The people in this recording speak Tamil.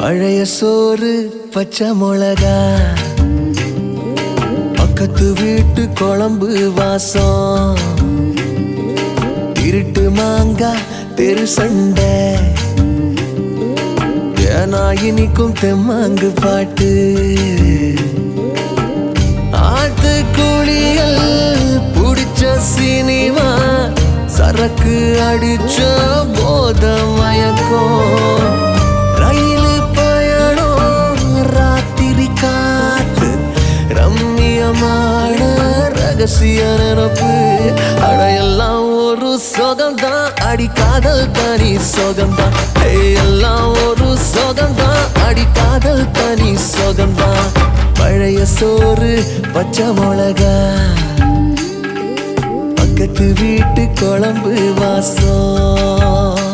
பழைய சோறு பச்சை மிளகா, பக்கத்து வீட்டு குழம்பு வாசம், இருட்டு மாங்கா தெரு சண்டை, ஏனா இனிக்கும் தெம்மாங்கு பாட்டு, ஆட்டு குளியல் புடிச்ச சினிமா, சரக்கு அடிச்ச போத மயக்கம், ரயிலு பயணம் ராத்திரி காத்து, ரம்மியமான ரகசிய நினப்பு, அடையெல்லாம் ஒரு சொகம்தான், அடி காதல் தனி சொகம்தான், எல்லாம் ஒரு சொகம்தான், அடி காதல் தனி சொகம்தான். பழைய சோறு பச்சை மிளகா, பக்கத்து வீட்டு குழம்பு வாசம்.